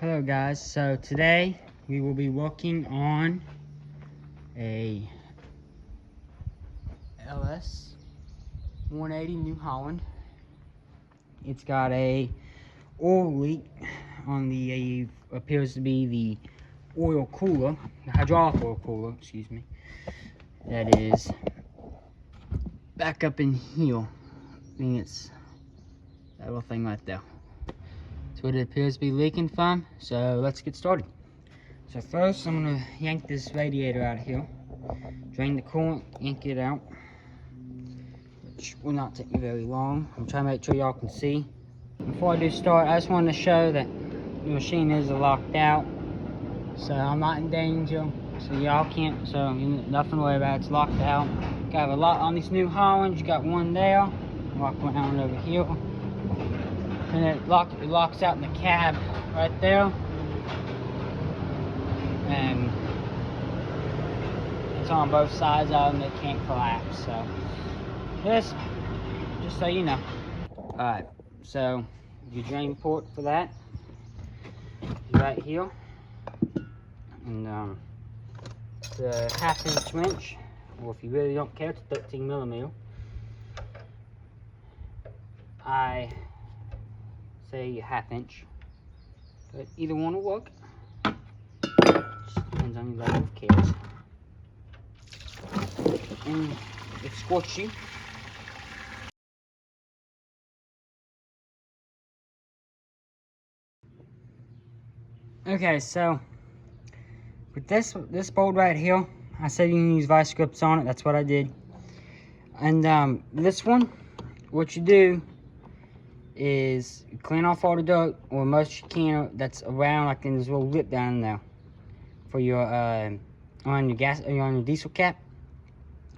Hello guys, so today we will be working on a LS180 New Holland. It's got a oil leak on the appears to be the oil cooler, the hydraulic oil cooler, excuse me. That is back up in here. I think it's that little thing right there. That's what it appears to be leaking from. So let's get started. So first I'm gonna yank this radiator out of here, drain the coolant, yank it out, which will not take me very long. I'm trying to make sure y'all can see. Before I do start, I just wanted to show that the machine is locked out, so I'm not in danger. So y'all can't, so nothing to worry about. It's locked out. Got a lot on these New Hollands. You got one there. Walk around over here, and it locks out in the cab right there. And it's on both sides of them. It can't collapse. So this, just so you know. All right. So your drain port for that is right here, and the 1/2 inch wrench, or if you really don't care, it's 13mm. I say 1/2 inch, but either one will work. Just depends on your level of care. And it squirts you. Okay, so with this bolt right here, I said you can use vice grips on it. That's what I did. And this one, what you do is you clean off all the dirt, or most you can that's around, like in this little lip down there for your on your diesel cap.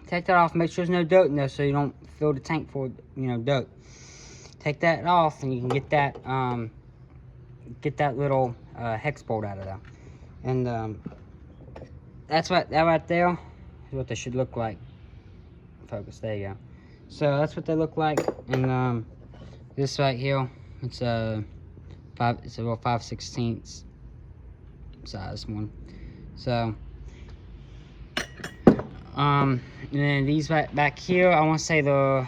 Take that off. Make sure there's no dirt in there, so you don't fill the tank full of dirt. Take that off, and you can get that little hex bolt out of there. And that right there is what they should look like. Focus, there you go. So that's what they look like. And this right here, it's a real 5/16 size one. So and then these right back here, I want to say the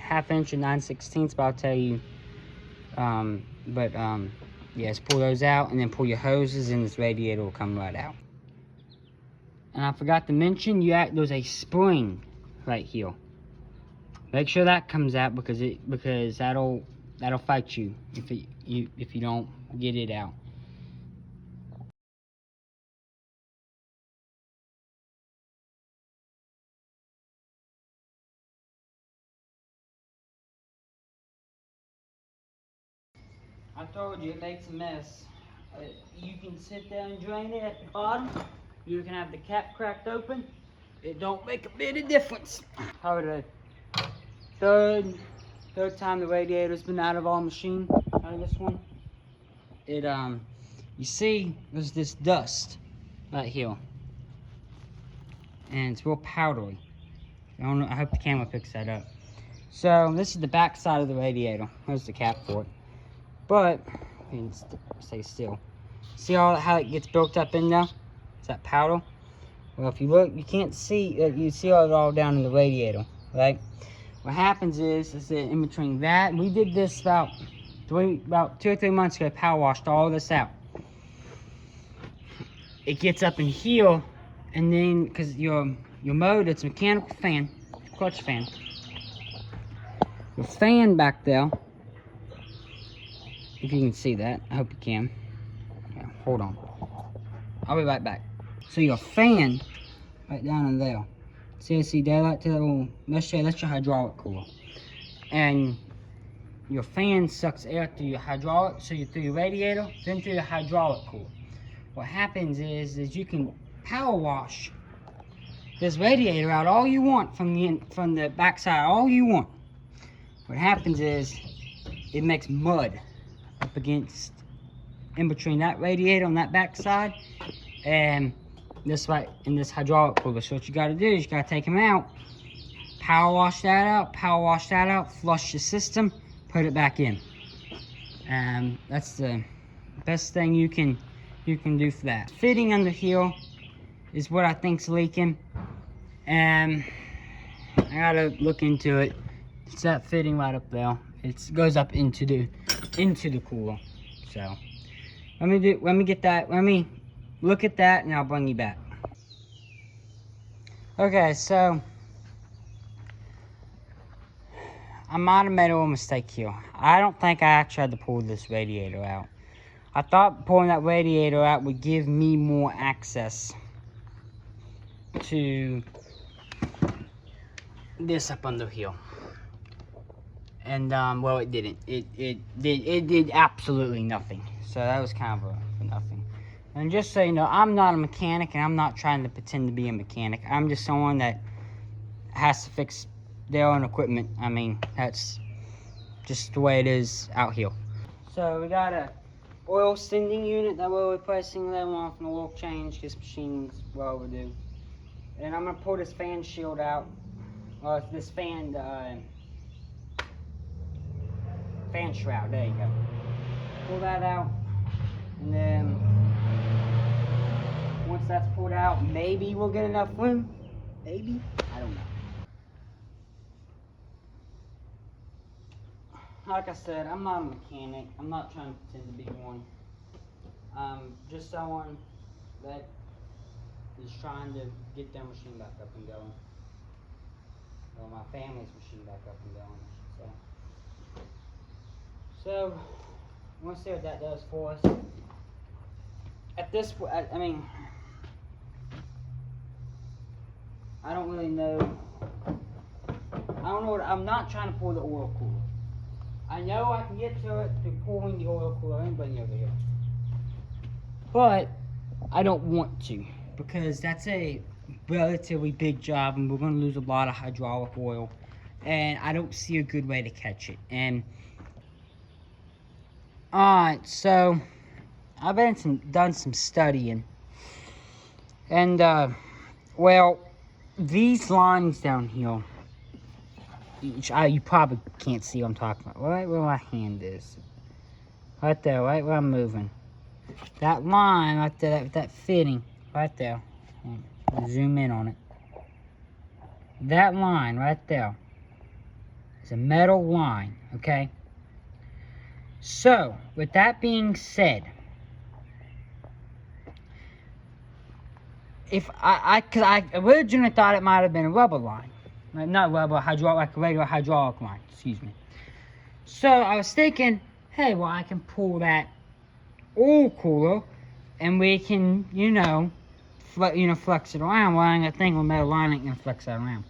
1/2 inch and 9/16, but I'll tell you. Yeah, just pull those out, and then pull your hoses, and this radiator will come right out. And I forgot to mention, there's a spring right here. Make sure that comes out, because that'll fight you if you don't get it out. I told you it makes a mess. You can sit there and drain it at the bottom. You can have the cap cracked open. It don't make a bit of difference. Probably the third time the radiator's been out of our machine, out of this one. You see, there's this dust right here, and it's real powdery. I hope the camera picks that up. So this is the back side of the radiator. There's the cap for it. But you can stay still. See how it gets built up in there? It's that powder. Well, if you look, you can't see. You see it all down in the radiator, right? What happens is that in between that, we did this about 2 or 3 months ago. Power washed all this out. It gets up in here, and then because your motor, it's a mechanical fan, clutch fan. The fan back there. If you can see that, I hope you can. Yeah, hold on. I'll be right back. So your fan, right down in there. See daylight to that little mesh there? That's your hydraulic cooler. And your fan sucks air through your hydraulic, through your radiator, then through your hydraulic cooler. What happens is you can power wash this radiator out all you want from the backside, all you want. What happens is it makes mud up against, in between that radiator on that back side and this right in this hydraulic cooler. So what you got to do is you got to take them out, power wash that out, flush the system, put it back in. That's the Best thing you can do for that. Fitting under here is what I think's leaking, and I gotta look into it. It's that fitting right up there. It goes up into the cooler. So let me look at that, and I'll bring you back. Okay, so I might have made a little mistake here. I don't think I actually had to pull this radiator out. I thought pulling that radiator out would give me more access to this up under here. And well, it didn't. It did absolutely nothing. So that was kind of for nothing. And just so you know, I'm not a mechanic, and I'm not trying to pretend to be a mechanic. I'm just someone that has to fix their own equipment. I mean, that's just the way it is out here. So we got a oil sending unit that we're replacing them off an oil change. This machine's well overdue. And I'm gonna pull this fan shield out, or this fan shroud. There you go. Pull that out, and then once that's pulled out, maybe we'll get enough room. Maybe, I don't know. Like I said, I'm not a mechanic. I'm not trying to pretend to be one. Just someone that is trying to get their machine back up and going. Or my family's machine back up and going, I should say. So, we'll see what that does for us. At this point, I mean, I don't really know. I don't know what, I'm not trying to pull the oil cooler. I know I can get to it through pulling the oil cooler. Let me bring you over here. But I don't want to, because that's a relatively big job, and we're going to lose a lot of hydraulic oil, and I don't see a good way to catch it. And alright, so I've done some studying, and well, these lines down here, you probably can't see what I'm talking about. Right where my hand is, right there, right where I'm moving. That line right there, that fitting right there. Zoom in on it. That line right there is a metal line, okay? So, with that being said, if cause I originally thought it might have been a rubber line. Not rubber, hydraulic, like a regular hydraulic line, excuse me. So, I was thinking, hey, well, I can pull that oil cooler, and we can, flex it around. Well, I ain't gonna think with metal line, I ain't gonna flex that around.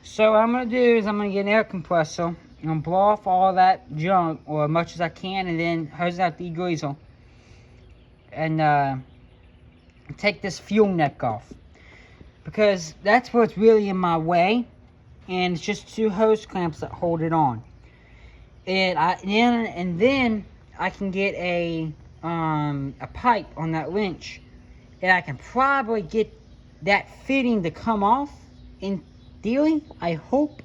So what I'm gonna do is I'm gonna get an air compressor. I'm gonna blow off all that junk, or as much as I can, and then hose out the degreaser, and take this fuel neck off, because that's what's really in my way, and it's just 2 hose clamps that hold it on. And then I can get a pipe on that wrench, and I can probably get that fitting to come off. In theory, I hope.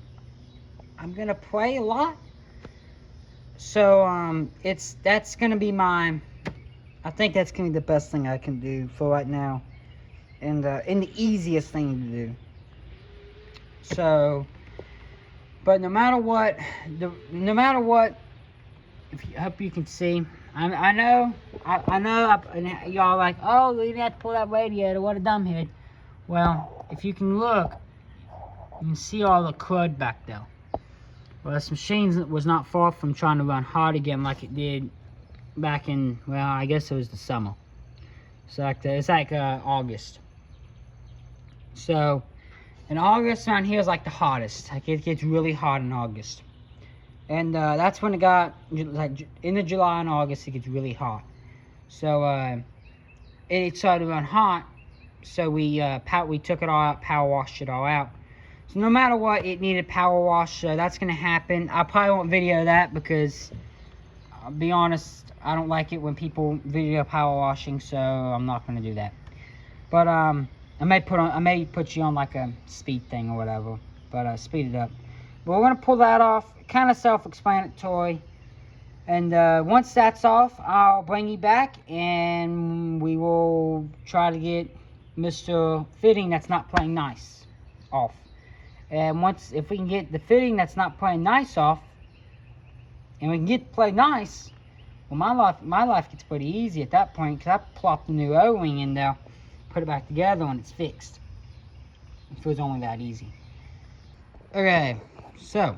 I'm gonna pray a lot. So that's gonna be I think that's gonna be the best thing I can do for right now, and the easiest thing to do. So, but no matter what, I hope you can see. I know, y'all like, oh, you didn't have to pull that radiator, what a dumbhead. Well, if you can look, you can see all the crud back there. Well, this machine was not far from trying to run hot again like it did back in, well, I guess it was the summer. So it's like August. So, in August around here is like the hottest. Like, it gets really hot in August. And that's when it got, like, in the July and August, it gets really hot. So, it started to run hot, so we took it all out, power washed it all out. So no matter what, it needed power wash, so that's going to happen. I probably won't video that, because, I'll be honest, I don't like it when people video power washing, so I'm not going to do that. But, I may put you on, like, a speed thing or whatever, but speed it up. But we're going to pull that off. Kind of self-explanatory. And once that's off, I'll bring you back and we will try to get Mr. Fitting that's not playing nice off. And if we can get the fitting that's not playing nice off, and we can get to play nice, well, my life gets pretty easy at that point, because I plop the new O-wing in there, put it back together, and it's fixed. It feels only that easy. Okay, so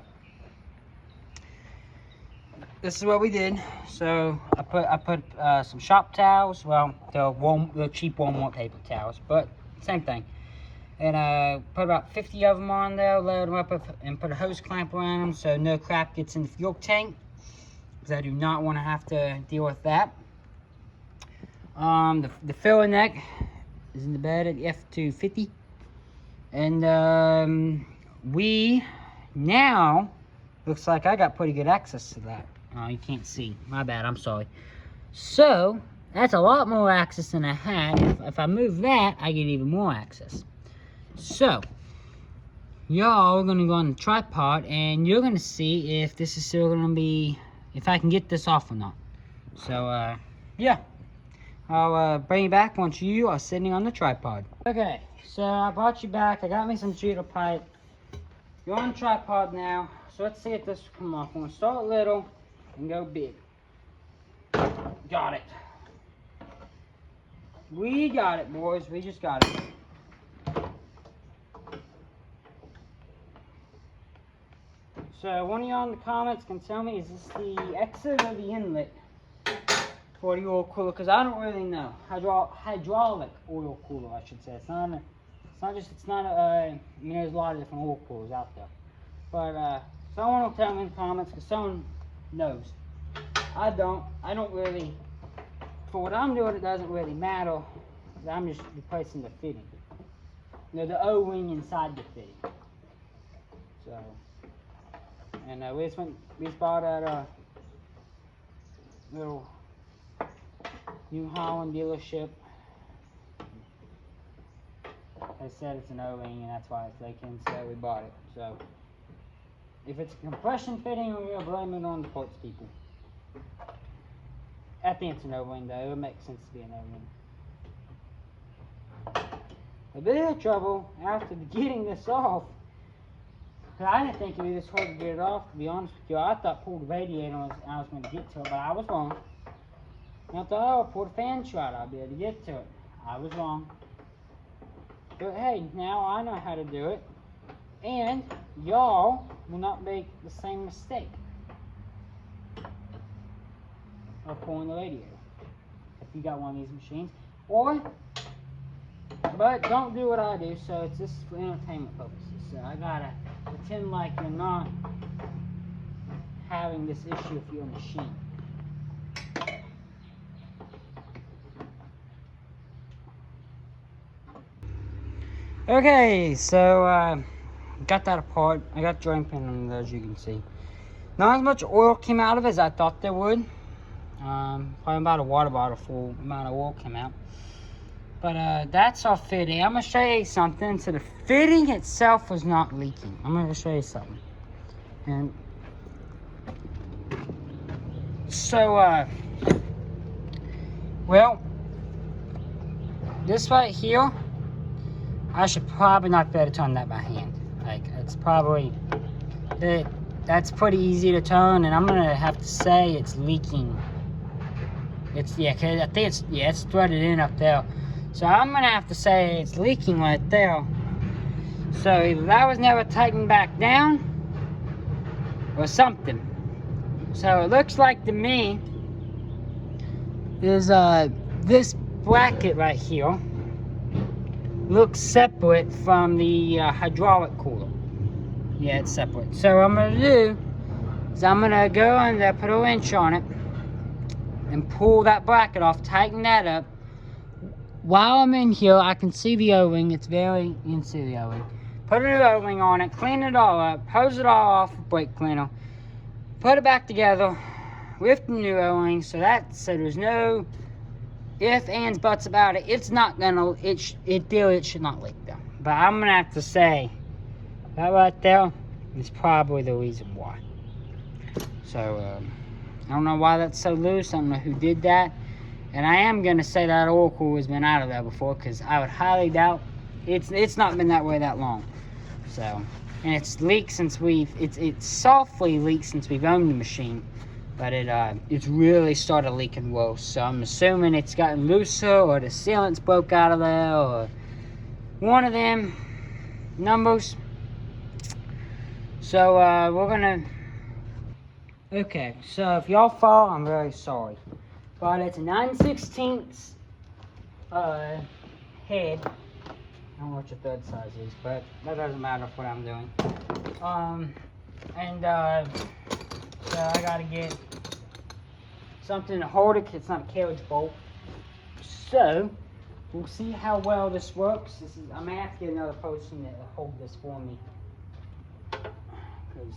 this is what we did. So I put some shop towels, well, the cheap Walmart paper towels, but same thing. And put about 50 of them on there, load them up and put a hose clamp around them so no crap gets in the fuel tank, because I do not want to have to deal with that. The filler neck is in the bed at F250. And we now, looks like I got pretty good access to that. Oh, you can't see. My bad, I'm sorry. So, that's a lot more access than I had. If I move that, I get even more access. So, y'all are going to go on the tripod, and you're going to see if this is still going to be, if I can get this off or not. So, yeah. I'll bring you back once you are sitting on the tripod. Okay, so I brought you back. I got me some cheater pipe. You're on the tripod now. So let's see if this will come off. I'm going to start little and go big. Got it. We got it, boys. We just got it. So one of y'all in the comments can tell me, is this the exit or the inlet for the oil cooler? Because I don't really know. Hydraulic oil cooler, I should say. It's not a, I mean, there's a lot of different oil coolers out there. But someone will tell me in the comments, because someone knows. I don't really, for what I'm doing, it doesn't really matter. I'm just replacing the fitting. You know, the O-ring inside the fitting. So, and we just bought at a little New Holland dealership. They said it's an O-ring and that's why it's leaking, so we bought it. So, if it's a compression fitting, we'll blame it on the parts people. I think it's an O-ring though, it would make sense to be an O-ring. A bit of trouble after getting this off. I didn't think it would be this hard to get it off, to be honest with you. I thought pull the radiator I was going to get to it, but I was wrong. And I thought, oh, pull the fan shroud, I'll be able to get to it. I was wrong. But hey, now I know how to do it. And y'all will not make the same mistake of pulling the radiator if you got one of these machines. But don't do what I do, so it's just for entertainment purposes. So I gotta pretend like you're not having this issue with your machine. Okay, so got that apart. I got drain pin on there, as you can see. Not as much oil came out of it as I thought there would. Probably about a water bottle full amount of oil came out. But that's our fitting. I'm going to show you something. So the fitting itself was not leaking. I'm going to show you something. And so, well, this right here, I should probably not be able to turn that by hand. Like, it's probably, that's pretty easy to turn, and I'm going to have to say it's leaking. It's, yeah, cause I think it's threaded in up there. So I'm going to have to say it's leaking right there. So either that was never tightened back down or something. So it looks like to me is this bracket right here looks separate from the hydraulic cooler. Yeah, it's separate. So what I'm going to do is I'm going to go in there, put a wrench on it, and pull that bracket off, tighten that up. While I'm in here, I can see the O-ring. You can see the O-ring. Put a new O-ring on it, clean it all up, hose it all off with brake cleaner, put it back together with the new O-ring, so there's no ifs, ands, buts about it. It's not gonna, it should not leak though. But I'm gonna have to say, that right there is probably the reason why. So, I don't know why that's so loose. I don't know who did that. And I am going to say that oil cooler has been out of there before, because I would highly doubt it's not been that way that long. So, and it's leaked since it's softly leaked since we've owned the machine, but it's really started leaking worse. So I'm assuming it's gotten looser, or the sealant's broke out of there, or one of them numbers. So we're gonna. Okay, so if y'all fall, I'm very sorry. But it's a 9/16 head. I don't know what your third size is, but that doesn't matter for what I'm doing. So I gotta get something to hold it, 'cause it's not a carriage bolt. So we'll see how well this works. I may have to get another person to hold this for me, because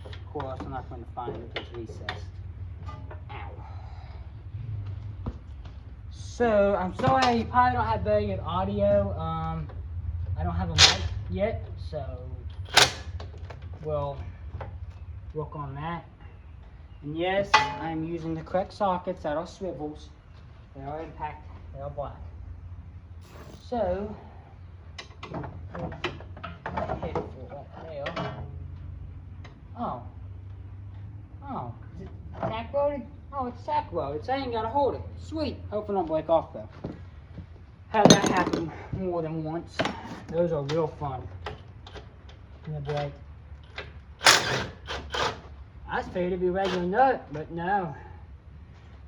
of course I'm not going to find it. It's recessed. Ow. So I'm sorry, you probably don't have very good audio. I don't have a mic yet, so we'll work on that. And yes, I'm using the correct sockets that are swivels. They are impact, they are black. So, head for right there. Oh, is it tack welded? Oh, it's tack welded, so I ain't gotta hold it. Sweet. Hopefully don't break off though. Had that happen more than once. Those are real fun. And they'll break. I was figured it'd be a regular nut, but no.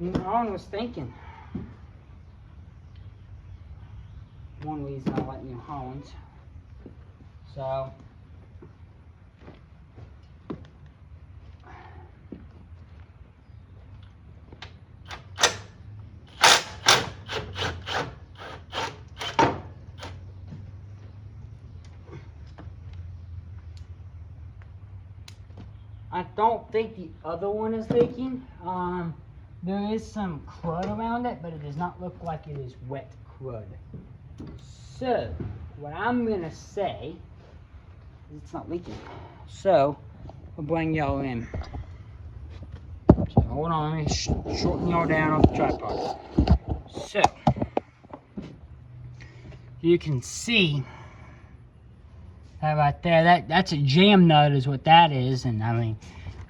I was thinking. One reason I like New Hollands. So. I don't think the other one is leaking. There is some crud around it, but it does not look like it is wet crud. So, what I'm gonna say is it's not leaking. So, we'll bring y'all in. So, hold on, let me shorten y'all down on the tripod. So, you can see that right there, that's a jam nut is what that is, and I mean,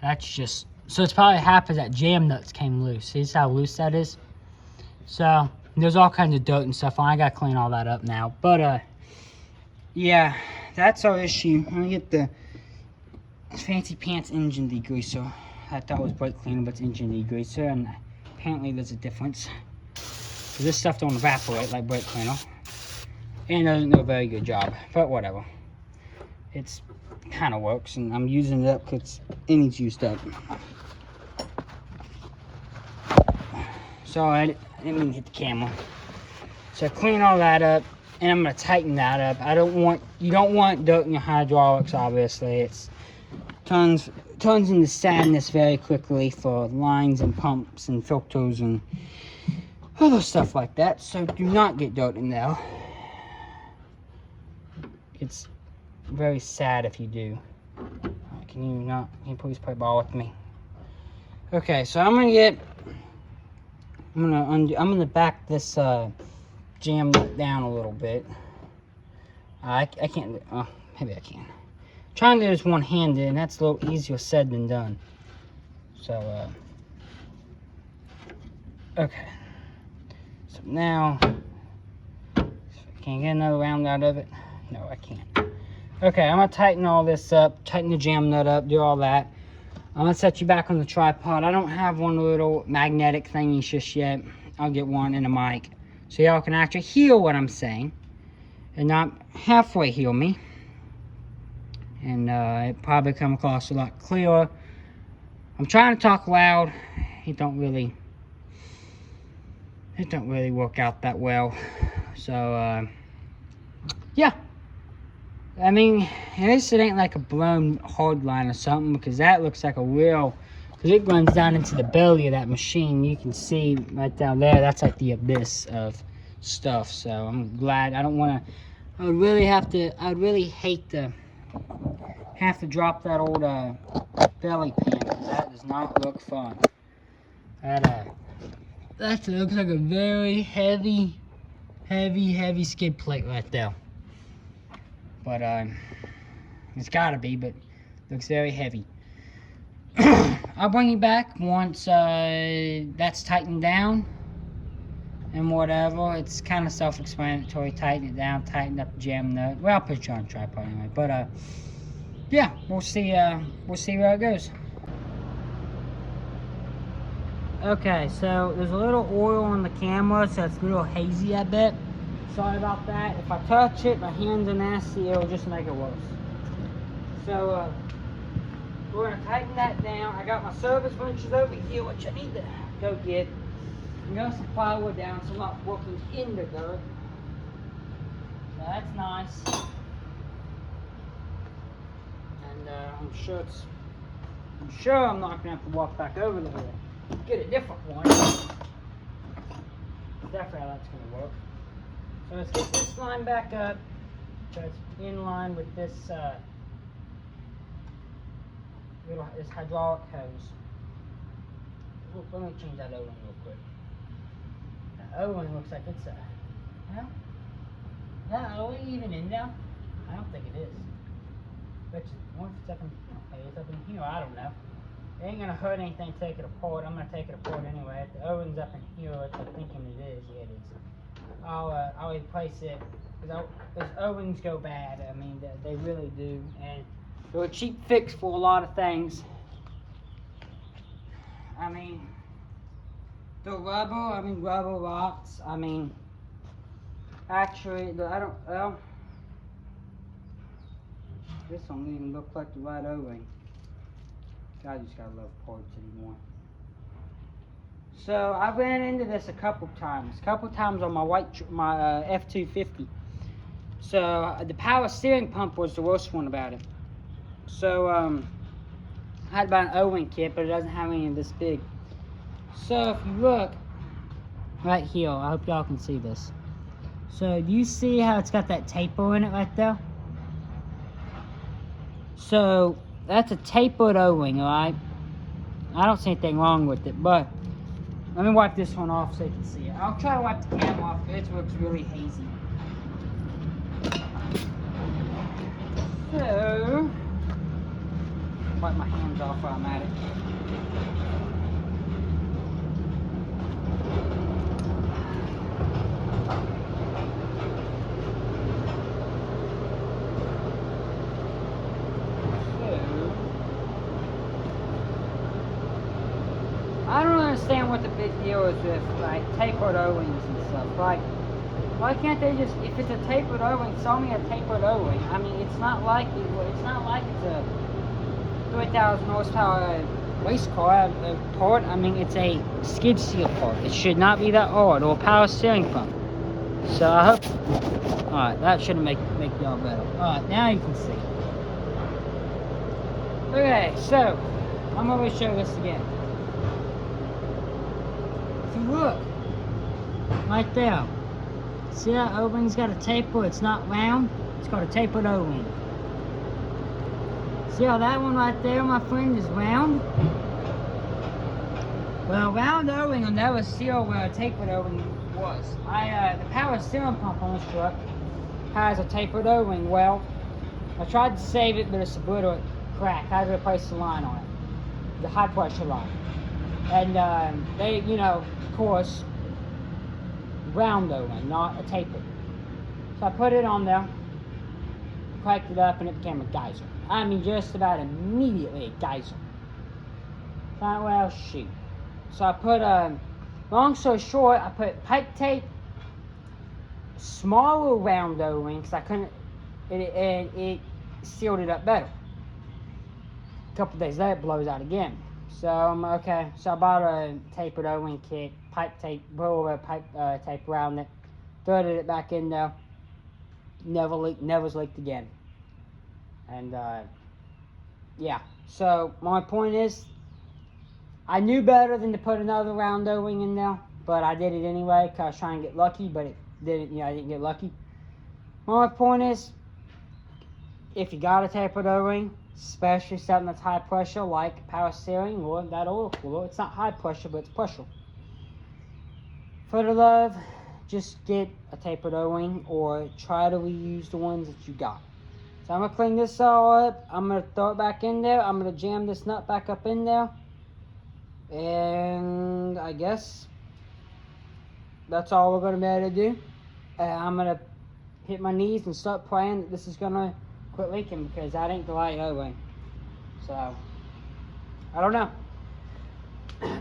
that's just, so it's probably half of that jam nuts came loose. See how loose that is? So, there's all kinds of dirt and stuff on. I gotta clean all that up now. But, yeah, that's our issue. Let me get the fancy pants engine degreaser. I thought it was brake cleaner, but it's engine degreaser, and apparently there's a difference. This stuff don't evaporate like brake cleaner, and doesn't do a very good job, but whatever. It's kind of works, and I'm using it up because it needs used up. So I didn't mean to hit the camera. So clean all that up, and I'm gonna tighten that up. You don't want dirt in your hydraulics, obviously. It's turns into sadness very quickly for lines and pumps and filters and other stuff like that. So do not get dirt in there. It's very sad if you do. Can you please play ball with me? Okay, so I'm gonna back this jam down a little bit. I can't. Maybe I can. Trying to do this one-handed, and that's a little easier said than done. So okay. So now, can I get another round out of it? No, I can't. Okay, I'm gonna tighten all this up, tighten the jam nut up, do all that. I'm gonna set you back on the tripod. I don't have one of the little magnetic thingies just yet. I'll get one and a mic, so y'all can actually hear what I'm saying, and not halfway hear me. And it probably come across a lot clearer. I'm trying to talk loud. It don't really work out that well. So yeah. I mean, at least it ain't like a blown hard line or something, because that looks like a real, because it runs down into the belly of that machine. You can see right down there, that's like the abyss of stuff. So I'm glad. I don't want to, I would really hate to have to drop that old belly pan, because that does not look fun. That looks like a very heavy skid plate right there. But it's gotta be, but looks very heavy. I'll bring you back once that's tightened down and whatever. It's kind of self-explanatory. Tighten it down, tighten up the jam nut. Well, I'll put you on a tripod anyway. But yeah, we'll see where it goes. Okay, so there's a little oil on the camera, so it's a little hazy, I bet. Sorry about that. If I touch it, my hands are nasty, it'll just make it worse. So we're gonna tighten that down. I got my service wrenches over here, which I need to go get. I'm gonna some plywood down so I'm not working in the dirt. So that's nice. And I'm sure I'm not gonna have to walk back over there. Get a different one. Definitely how that's gonna work. So let's get this line back up so it's in line with this this hydraulic hose. Let me change that O-ring real quick. The O-ring looks like it's well, is that O-ring even in there? I don't think it is. But what if it's up in, okay, it's up in here, I don't know. It ain't gonna hurt anything to take it apart. I'm gonna take it apart anyway. If the O-ring's up in here, which I'm thinking it is, yeah it is. I'll replace it, because O-rings go bad. I mean, they really do, and they're a cheap fix for a lot of things. I mean, the rubber rocks. I mean, actually, well, this don't even look like the right O-ring. I just gotta love parts anymore. So I ran into this a couple times on my F-250. So the power steering pump was the worst one about it. So I had to buy an O-ring kit, but it doesn't have any of this big. So if you look right here, I hope y'all can see this. So do you see how it's got that taper in it right there? So that's a tapered O-ring, alright? I don't see anything wrong with it, but let me wipe this one off so you can see it. I'll try to wipe the camera off, but it looks really hazy. So, wipe my hands off while I'm at it. I don't understand what the big deal is with like tapered O-rings and stuff. Like, why can't they just, if it's a tapered O-ring, sell me a tapered O-ring? I mean, it's not like it's a 3,000 horsepower race car part. I mean, it's a skid steer part. It should not be that hard, or a power steering pump. So I hope. All right, that shouldn't make y'all better. All right, now you can see. Okay, so I'm gonna show this again. Look, right there. See that O-ring's got a taper? It's not round. It's got a tapered O-ring. See how that one right there, my friend, is round? Well, round O-ring will never seal where a tapered O-ring was. The power steering pump on this truck has a tapered O-ring. Well, I tried to save it, but it's a brittle crack. I had to replace the line on it, the high pressure line. And they, of course, round O-ring, not a taper. So I put it on there, cracked it up, and it became a geyser. I mean, just about immediately a geyser. Thought, well, shoot. So I put, long story short, I put pipe tape, smaller round O-ring, because I couldn't, it sealed it up better. A couple days later, it blows out again. So, okay, so I bought a tapered O-ring kit, pipe tape, roller pipe tape around it, threaded it back in there, never leaked again. And, yeah, so my point is, I knew better than to put another round O-ring in there, but I did it anyway, because I was trying to get lucky, but it didn't, I didn't get lucky. My point is, if you got a tapered O-ring, especially something that's high pressure like power steering or that oil cooler. It's not high pressure, but it's pressure. For the love, just get a tapered O-ring or try to reuse the ones that you got. So I'm going to clean this all up. I'm going to throw it back in there. I'm going to jam this nut back up in there. And I guess that's all we're going to be able to do. I'm going to hit my knees and start praying that this is going to quit leaking, because that ain't the right O-ring. So, I don't know.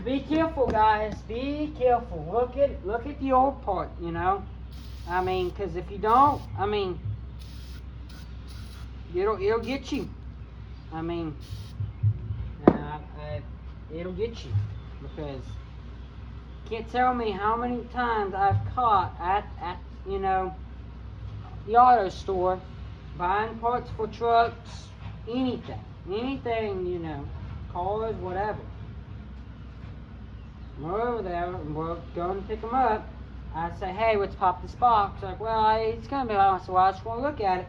Be careful, guys. Be careful. Look at the old part, you know. I mean, because if you don't, I mean, it'll get you. I mean, it'll get you, because you can't tell me how many times I've caught at you know, the auto store buying parts for trucks, anything, you know, cars, whatever. We're over there and we're going to pick them up. I say, hey, let's pop this box. Like, well, it's going to be long, so I just want to look at it.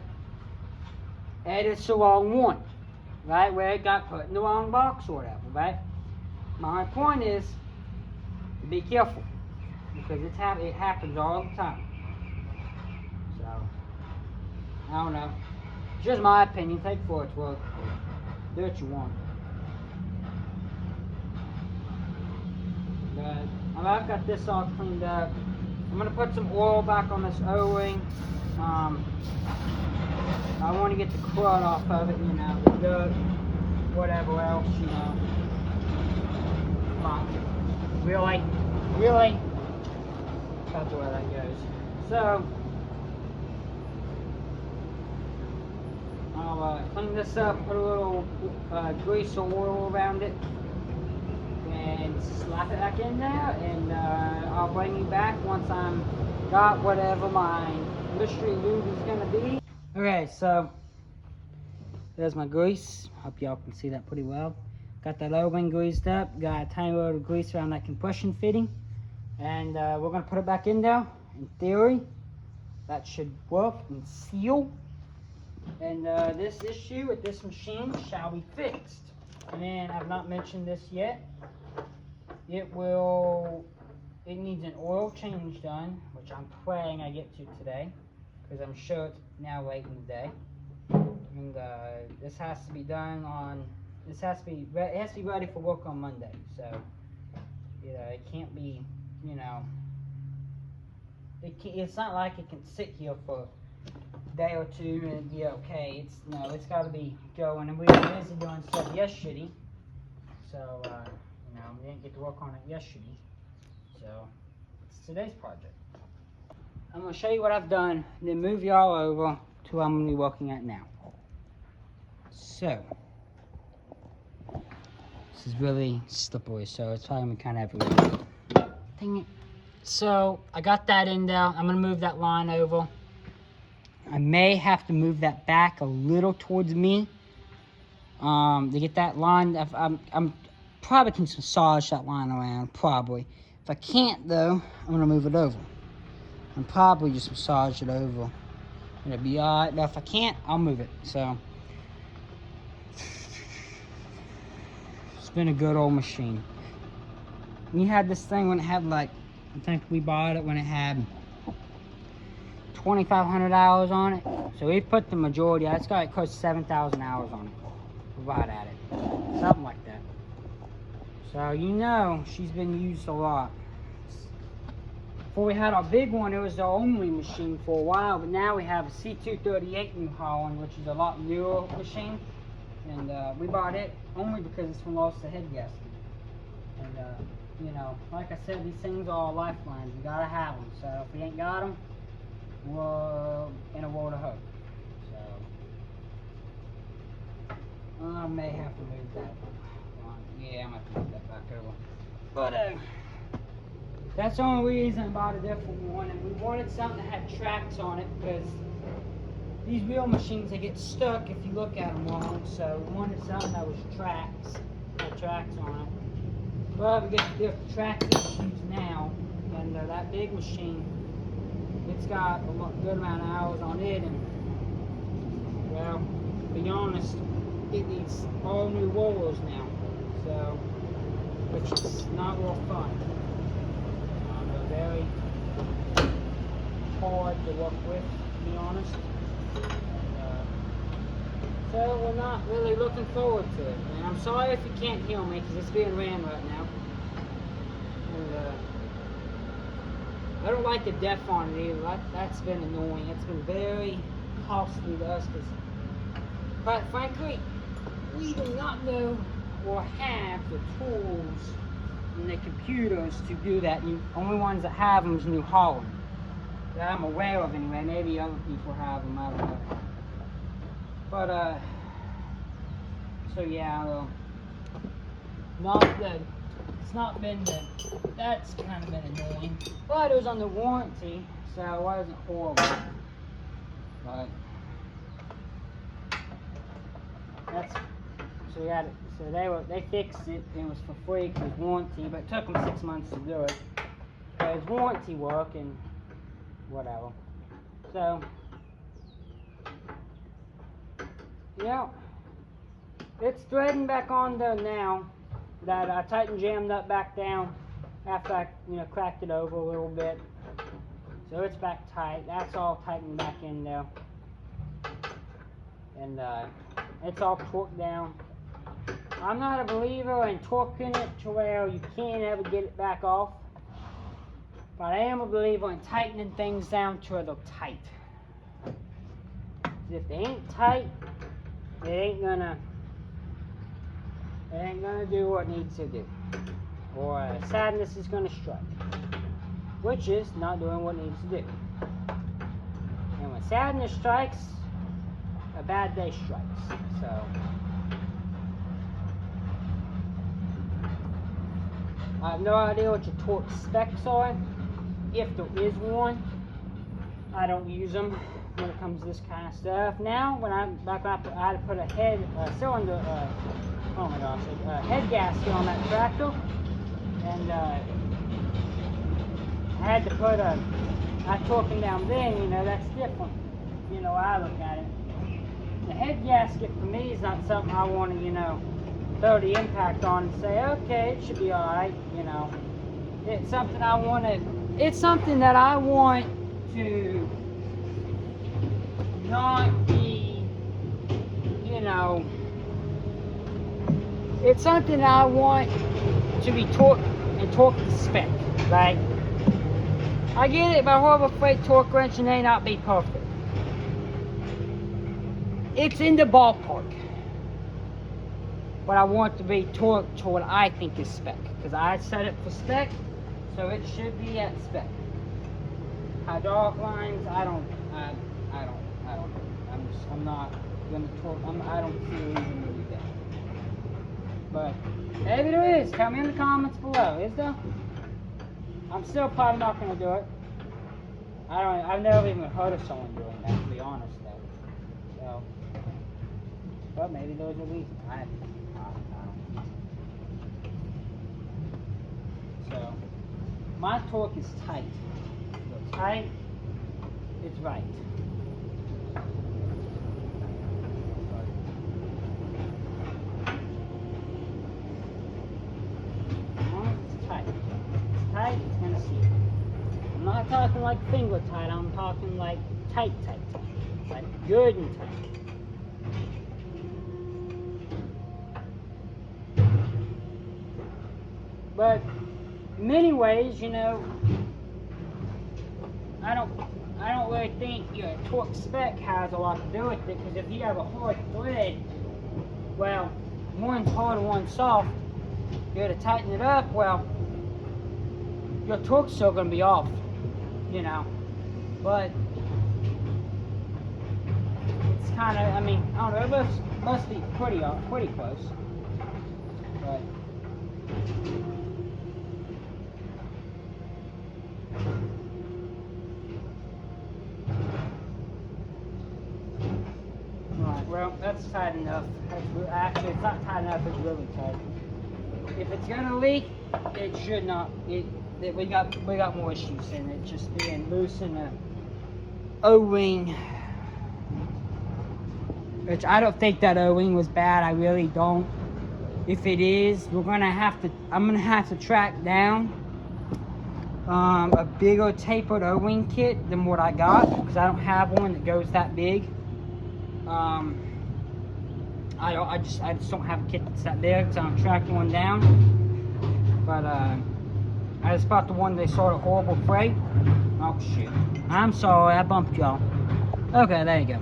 And it's the wrong one, right? Where it got put in the wrong box or whatever, right? My point is to be careful, because it happens all the time. So, I don't know. It's just my opinion. Take it for its worth. Do what you want. But I've got this all cleaned up. I'm going to put some oil back on this O-ring. I want to get the crud off of it, you know, the dirt, whatever else, you know. Really? That's where that goes. So, I'll clean this up, put a little grease or oil around it, and slap it back in there, and I'll bring you back once I'm got whatever my mystery lube is going to be. Okay, so there's my grease. Hope y'all can see that pretty well. Got that O-ring greased up, got a tiny little grease around that compression fitting, and we're going to put it back in there. In theory, that should work and seal, and this issue with this machine shall be fixed. And then I've not mentioned this yet. It needs an oil change done, which I'm praying I get to today, because I'm sure it's now late in the day. And this has to be done on, it has to be ready for work on Monday. So, you know, it can't be, you know, it's not like it can sit here for a day or two and be okay. It's got to be going, and we were busy doing stuff yesterday. So, you know, we didn't get to work on it yesterday. So, it's today's project. I'm going to show you what I've done, then move y'all over to what I'm going to be working at now. So, this is really slippery, so it's probably going to be kind of everywhere. Dang it. So, I got that in there. I'm going to move that line over. I may have to move that back a little towards me to get that line. I'm probably can massage that line around, probably. If I can't, though, I'm going to move it over. And probably just massage it over. It'll be alright, but if I can't, I'll move it. So, it's been a good old machine. We had this thing when it had, like, I think we bought it when it had 2,500 hours on it. So we put the majority, it's got like close to 7,000 hours on it. Right at it. Something like that. So, you know, she's been used a lot. Before we had our big one, it was the only machine for a while, but now we have a C238 New Holland, which is a lot newer machine. And we bought it only because this one lost the head gasket. And, you know, like I said, these things are lifelines. You gotta have them. So if we ain't got them, we're in a world of hope. So, I may have to move that. Yeah, I might have to move that back over. But, that's the only reason I bought a different one, and we wanted something that had tracks on it, because these wheel machines, they get stuck if you look at them wrong, so we wanted something that was had tracks on it. Well, we get the track issues now, and that big machine, it's got a good amount of hours on it, and, well, to be honest, it needs all new rollers now, so which is not real fun. They're very hard to work with, to be honest. So we're not really looking forward to it. And I'm sorry if you can't hear me because it's being ran right now. And I don't like the def on it either. That's been annoying. It's been very costly to us because, quite frankly, we do not know or have the tools and the computers to do that. The only ones that have them is New Holland. That I'm aware of anyway. Maybe other people have them, I don't know. But, so yeah, not good. It's not been good. That's kind of been annoying. But it was under warranty, so it wasn't horrible. But, that's, so yeah, so they fixed it. It was for free because it was warranty, but it took them 6 months to do it. But it's warranty work and whatever. So, yeah, it's threading back on there now that I tightened jammed up back down after I cracked it over a little bit. So it's back tight. That's all tightened back in there. And it's all torqued down. I'm not a believer in torquing it to where you can't ever get it back off. But I am a believer in tightening things down to where they're tight. If they ain't tight, it ain't gonna do what it needs to do. Or sadness is gonna strike. Which is not doing what it needs to do. And when sadness strikes, a bad day strikes. So I have no idea what your torque specs are. If there is one, I don't use them when it comes to this kind of stuff. Now, when I had to put a head cylinder, oh my gosh, a head gasket on that tractor, and I had to put I torquing down then, that's different. I look at it. The head gasket for me is not something I want to, throw the impact on and say, okay, it should be alright, It's something I want to, it's something that I want to not be, it's something I want to be torqued and torqued to spec, right? I get it, my horrible freight torque wrench may not be perfect. It's in the ballpark. But I want to be torqued to what I think is spec. Because I set it for spec, so it should be at spec. Hydraulic lines, I'm not gonna torque. I don't see a reason to do that. But maybe there is. Tell me in the comments below. Is there? I'm still probably not gonna do it. I've never even heard of someone doing that, to be honest. So, but maybe there's a reason. I don't know. So, my torque is tight. So tight, it's right. It's gonna see. I'm not talking like finger tight, I'm talking like tight. Like good and tight. But in many ways, I don't really think your torque spec has a lot to do with it, because if you have a hard thread, well, one's hard and one's soft, you gotta tighten it up, well, your torque's still going to be off, but it's kind of, I don't know, it must be pretty close, but alright, well, that's tight enough. Actually, it's not tight enough, it's really tight. If it's going to leak, it should not, we got more issues than it just being loose in a O-ring which I don't think that O-wing was bad. I really don't. If it is, I'm gonna have to track down a bigger tapered O-wing kit than what I got, because I don't have one that goes that big. I just don't have a kit that's that big, so I'm tracking one down. But I just bought the one they sold at Horrible Freight. Oh shit! I'm sorry, I bumped y'all. Okay, there you go.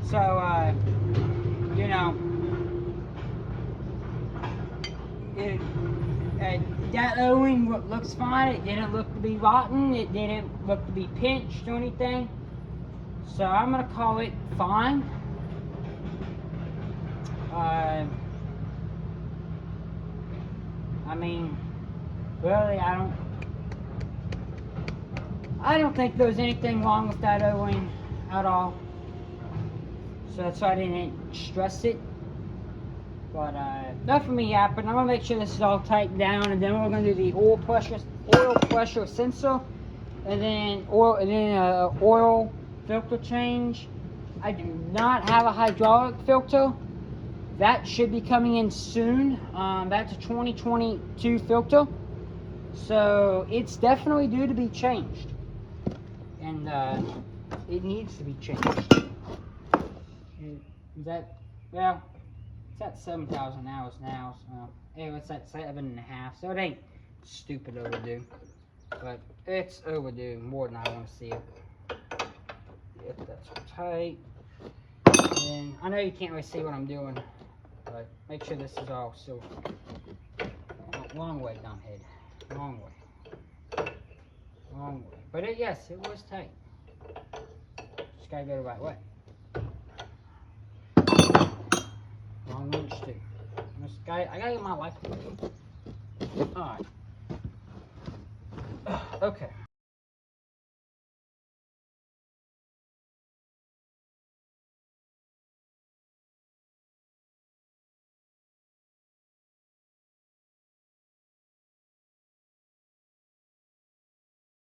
So you know, that O-wing looks fine. It didn't look to be rotten. It didn't look to be pinched or anything. So I'm gonna call it fine. I mean, really, I don't think there's anything wrong with that O-wing at all. So that's why I didn't stress it. But enough of me yapping. I'm gonna make sure this is all tightened down, and then we're gonna do the oil pressure sensor, and then oil filter change. I do not have a hydraulic filter. That should be coming in soon. That's a 2022 filter, so it's definitely due to be changed, and it needs to be changed. Is that, well, it's at 7,000 hours now, so it's at 7.5, so it ain't stupid overdue, but it's overdue more than I want to see it. If that's tight, and I know you can't really see what I'm doing, but make sure this is all so long way down head, long way, but yes, it was tight. Just gotta go the right way. Long winch too. I gotta get my life. Alright. Okay.